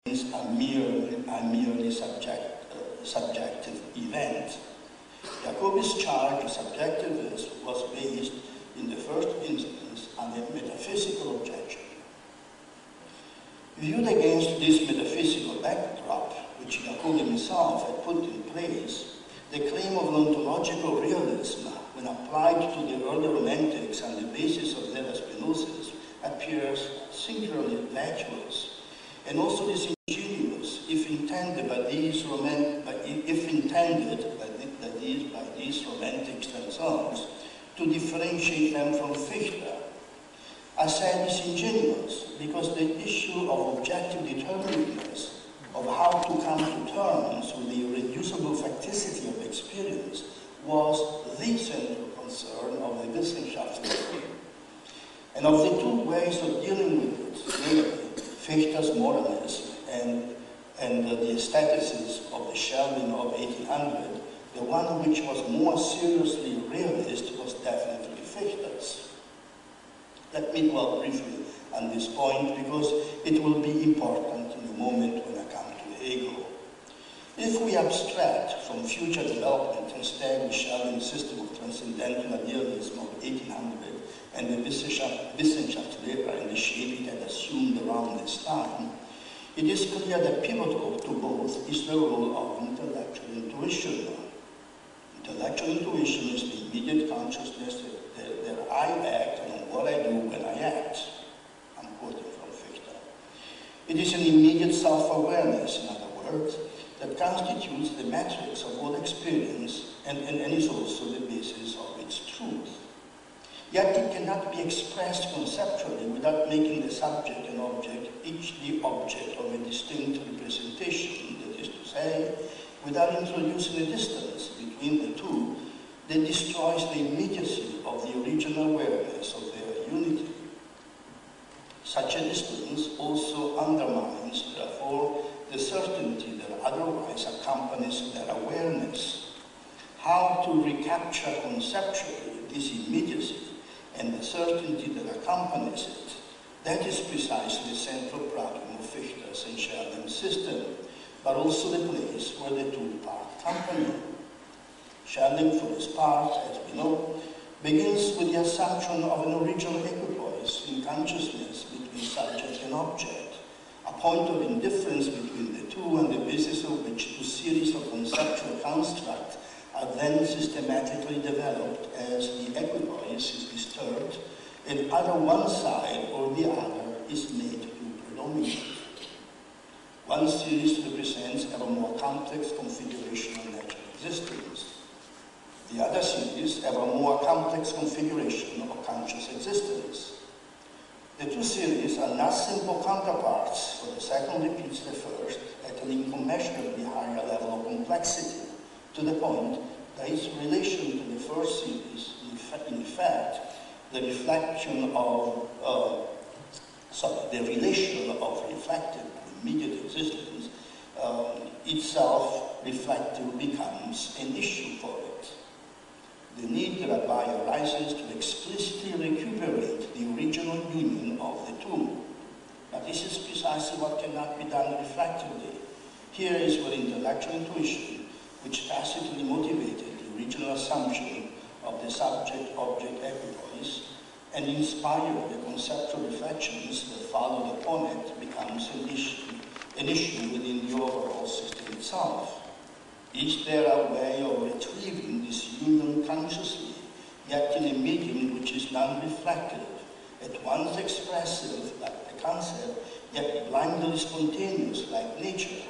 a merely subjective event. Jacobi's charge of subjectivism was based, in the first instance, on a metaphysical objection. Viewed against this metaphysical backdrop, which Jacobi himself had put in place, the claim of ontological realism, when applied to the early Romantics on the basis of their Spinozism, appears singularly vacuous and also disingenuous if intended by these Romantics themselves to differentiate them from Fichte. I say disingenuous because the issue of objective determinateness, of how to come to terms with the irreducible facticity of experience, was the central concern of the Wissenschaftslehre. And of the two ways of dealing with it, namely Fichte's moralism and the aestheticism of the Schelling of 1800, the one which was more seriously realist was definitely Fichte's. Let me dwell briefly on this point because it will be important in a moment when I come to Hegel. If we abstract from future development and stay with Schelling's system of transcendental idealism of 1800 and the Wissenschaftslehre and the shape it had assumed around this time, it is clear that pivotal to both is the role of intellectual intuition. Intellectual intuition is the immediate consciousness that I act and what I do when I act. I'm quoting from Fichte. It is an immediate self-awareness, in other words, that constitutes the matrix of all experience and is also the basis of its truth. Yet it cannot be expressed conceptually without making the subject and object each the object of a distinct representation, that is to say, without introducing a distance between the two that destroys the immediacy of the original awareness of their unity. Such a distance also undermines, therefore, the certainty that otherwise accompanies their awareness. How to recapture conceptually this immediacy and the certainty that accompanies it, that is precisely the central problem of Fichte's and Schelling's system, but also the place where the two part company. Schelling, for his part, as we know, begins with the assumption of an original equipoise in consciousness between subject and object, a point of indifference between the two on the basis of which two series of conceptual constructs are then systematically developed as the equipoise is disturbed and either one side or the other is made to predominate. One series represents a more complex configuration of natural existence. The other series have a more complex configuration of conscious existence. The two series are not simple counterparts, for the second repeats the first at an incommensurably higher level of complexity, to the point that its relation to the first series, in fact, the relation of reflected to immediate existence itself reflective becomes an issue for it. The need thereby arises to explicitly recuperate the original union of the two. But this is precisely what cannot be done reflectively. Here is where intellectual intuition, which tacitly motivated the original assumption of the subject-object equipoise and inspired the conceptual reflections that followed upon it, becomes an issue within the overall system itself. Is there a way of retrieving this union consciously, yet in a medium which is non-reflective, at once expressive like the concept, yet blindly spontaneous like nature?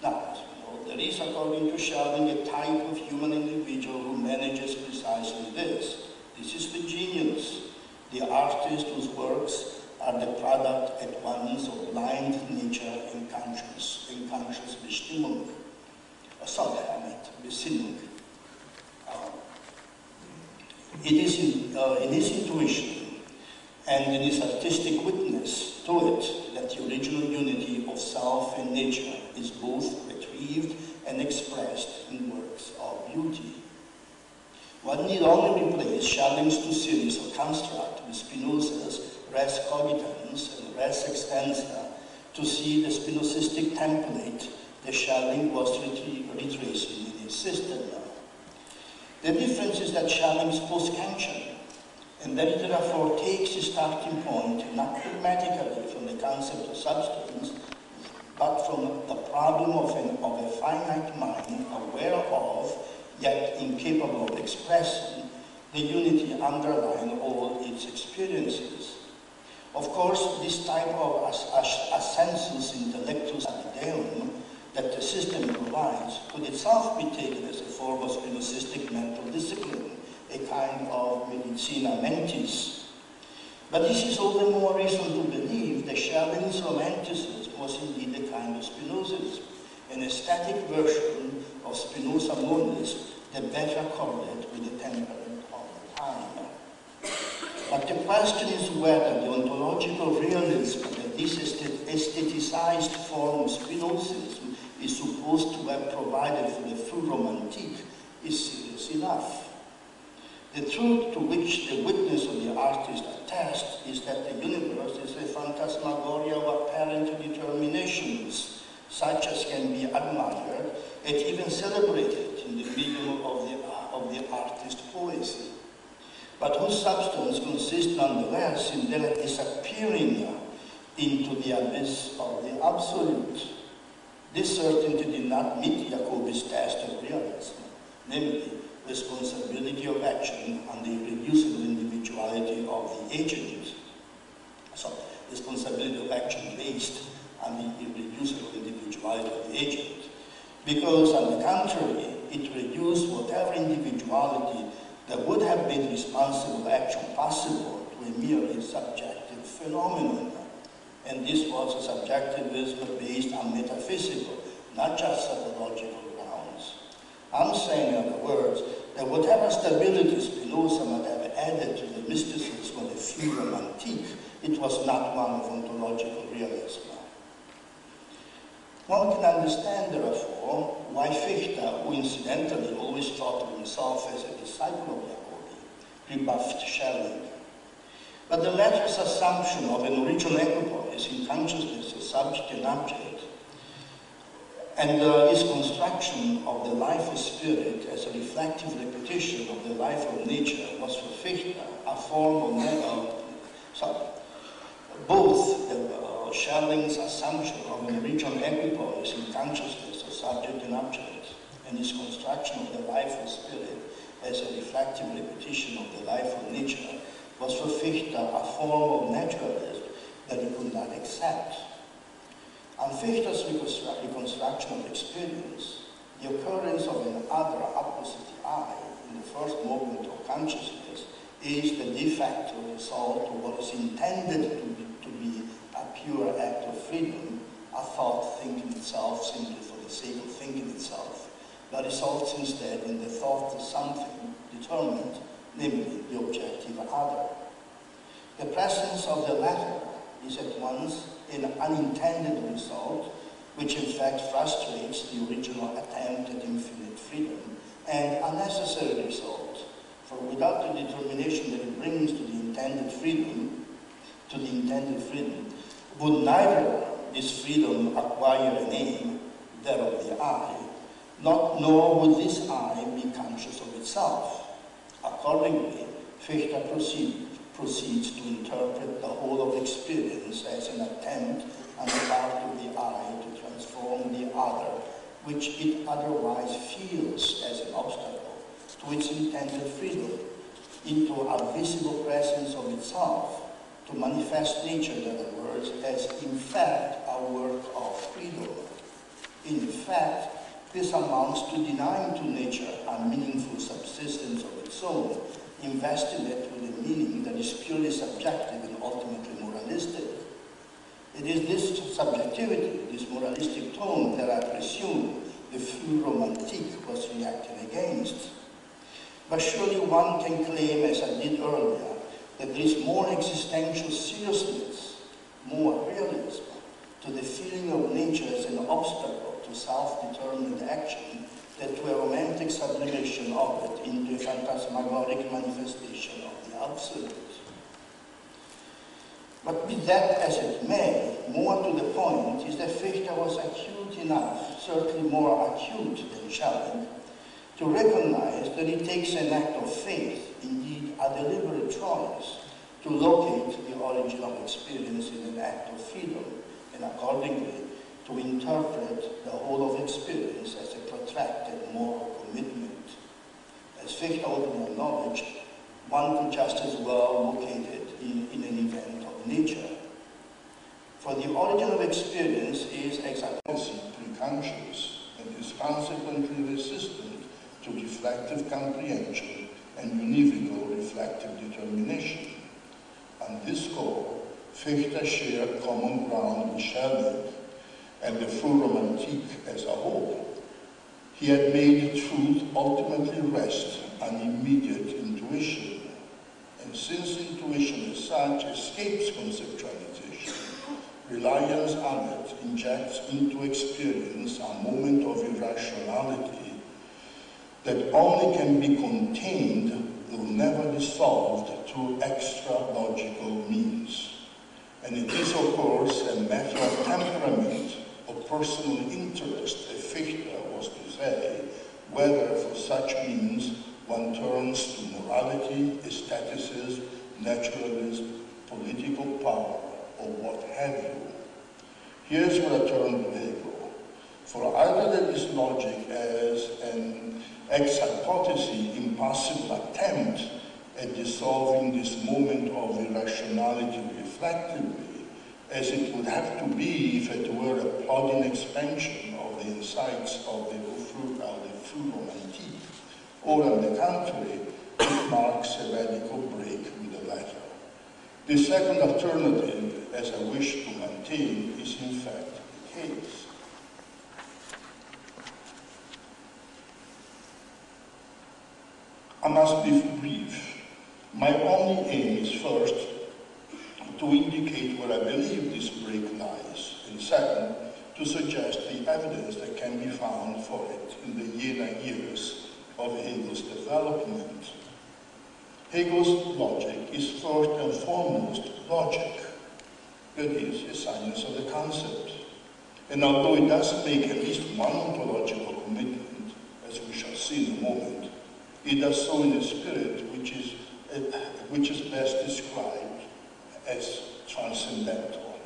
Now, as we know, there is, according to Schelling, a type of human individual who manages precisely this. This is the genius, the artist whose works are the product at once of blind nature and conscious Bestimmung. It is in his intuition and in his artistic witness to it that the original unity of self and nature is both retrieved and expressed in works of beauty. One need only replace Schelling's two series of constructs with Spinoza's res cogitans and res extensa to see the Spinozistic template that Schelling was retracing in his system now. The difference is that Schelling is post-Kantian, and that it therefore takes its starting point not pragmatically from the concept of substance, but from the problem of a finite mind aware of, yet incapable of expressing, the unity underlying all its experiences. Of course, this type of assensus intellectus ideum that the system provides could itself be taken as a form of Spinozistic mental discipline, a kind of medicina mentis. But this is all the more reason to believe that Schelling's romanticism was indeed a kind of Spinozism, an aesthetic version of Spinoza monism that better correlates with the temperament of the time. But the question is whether the ontological realism that this aestheticized form of Spinozism is supposed to have provided for the full romantique is serious enough. The truth to which the witness of the artist attests is that the universe is a phantasmagoria of apparent determinations, such as can be admired and even celebrated in the medium of the artist's poesy, but whose substance consists nonetheless in their disappearing into the abyss of the absolute. This certainty did not meet Jacobi's test of realism, namely responsibility of action and the irreducible individuality of the agent. So, responsibility of action based on the irreducible individuality of the agent. Because, on the contrary, it reduced whatever individuality that would have made responsible action possible to a merely subjective phenomenon. And this was a subjectivism based on metaphysical, not just psychological grounds. I'm saying, in other words, that whatever stability Spinoza might have added to the mysticism of the full romantique, it was not one of ontological realism. One can understand, therefore, why Fichte, who incidentally always thought of himself as a disciple of Jacobi, rebuffed Schelling. But the latter's assumption of an original equipoise in consciousness as subject and object, and his construction of the life of spirit as a reflective repetition of the life of nature was for Fichte a form of both Schelling's assumption of an original equipoise in consciousness as subject and object, and his construction of the life of spirit as a reflective repetition of the life of nature was for Fichte a form of naturalism that he could not accept. On Fichte's reconstruction of experience, the occurrence of an other opposite I in the first moment of consciousness is the de facto result of what is intended to be a pure act of freedom, a thought thinking itself simply for the sake of thinking itself, but results instead in the thought of something determined, namely the objective other. The presence of the latter is at once an unintended result, which in fact frustrates the original attempt at infinite freedom, and a necessary result, for without the determination that it brings to the intended freedom, would neither this freedom acquire a name, that of the I, nor would this I be conscious of itself. Accordingly, Fichte proceeds to interpret the whole of experience as an attempt on the part of the I to transform the other, which it otherwise feels as an obstacle to its intended freedom, into a visible presence of itself, to manifest nature, in other words, as in fact a work of freedom. In fact, this amounts to denying to nature a meaningful subsistence of its own, investing it with a meaning that is purely subjective and ultimately moralistic. It is this subjectivity, this moralistic tone, that I presume the full romantique was reacting against. But surely one can claim, as I did earlier, that there is more existential seriousness, more realism, to the feeling of nature as an obstacle to self-determined action than to a romantic sublimation of it into a phantasmagoric manifestation of the absolute. But be that as it may, more to the point is that Fichte was acute enough, certainly more acute than Schelling, to recognize that it takes an act of faith, indeed a deliberate choice, to locate the origin of experience in an act of freedom, and accordingly to interpret the whole of experience as a protracted moral commitment. As Fichte openly acknowledged, one could just as well locate it in an event of nature. For the origin of experience is exactly preconscious and is consequently resistant to reflective comprehension and univocal reflective determination. On this score, Fichte shared common ground with Schelling and the full Romantique as a whole. He had made truth ultimately rest on immediate intuition, and since intuition as such escapes conceptualization, reliance on it injects into experience a moment of irrationality that only can be contained, though never dissolved, through extra-logical means. And it is, of course, a matter of temperament, of personal interest, as Fichte was to say, whether for such means one turns to morality, aestheticism, naturalism, political power, or what have you. Here's where I turn to Hegel. For either there is logic as an ex hypothesis impossible attempt at dissolving this moment of irrationality reflectively, as it would have to be if it were a plug-in expansion of the insights of the full Romantique, or on the contrary, it marks a radical break with the latter. The second alternative, as I wish to maintain, is in fact the case. I must be brief. My only aim is first to indicate where I believe this break lies, and second, to suggest the evidence that can be found for it in the years of Hegel's development. Hegel's logic is first and foremost logic, that is, a science of the concept. And although it does make at least one ontological commitment, as we shall see in a moment, it does so in a spirit which is best described as transcendental.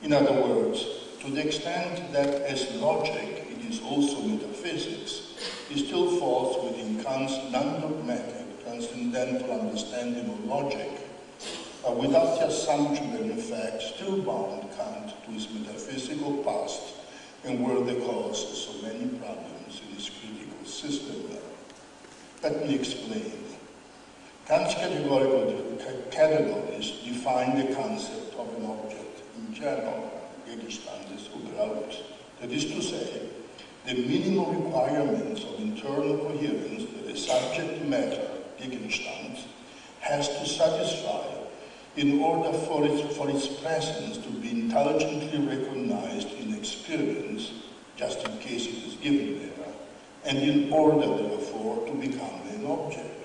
In other words, to the extent that as logic it is also metaphysics, it still falls within Kant's non-dogmatic transcendental understanding of logic, without the assumption that in fact still bound Kant to his metaphysical past and were the cause of so many problems in his critical system. Let me explain. Kant's categorical categories define the concept of an object in general, Gegenstand des Überhaupt. That is to say, the minimum requirements of internal coherence that a subject matter, Gegenstand, has to satisfy in order for its presence to be intelligently recognized in experience, just in case it is given there, and in order, therefore, to become an object.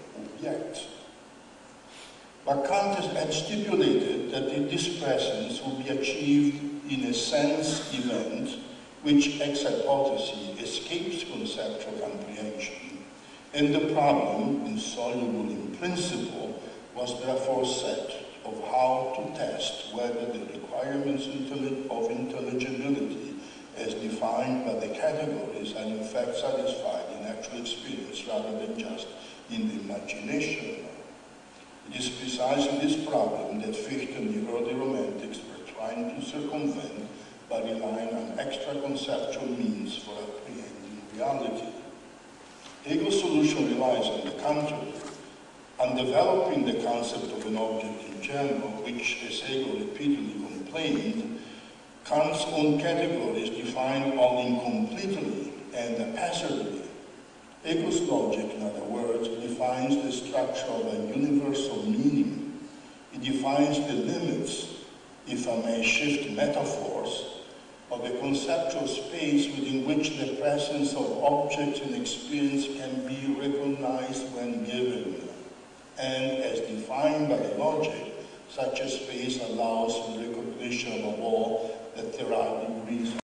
But Kant had stipulated that this presence will be achieved in a sense event which ex hypothesis escapes conceptual comprehension, and the problem, insoluble in principle, was therefore set of how to test whether the requirements of intelligibility as defined by the categories are in fact satisfied in actual experience rather than just in the imagination. It is precisely this problem that Fichte and the early Romantics were trying to circumvent by relying on extra-conceptual means for apprehending reality. Hegel's solution relies, on the contrary, on developing the concept of an object in general, which, as Hegel repeatedly complained, Kant's own categories define only incompletely and haphazardly. Hegel's logic, in other words, defines the structure of a universal meaning. It defines the limits, if I may shift metaphors, of a conceptual space within which the presence of objects in experience can be recognized when given. And as defined by logic, such a space allows for recognition above all that there are degrees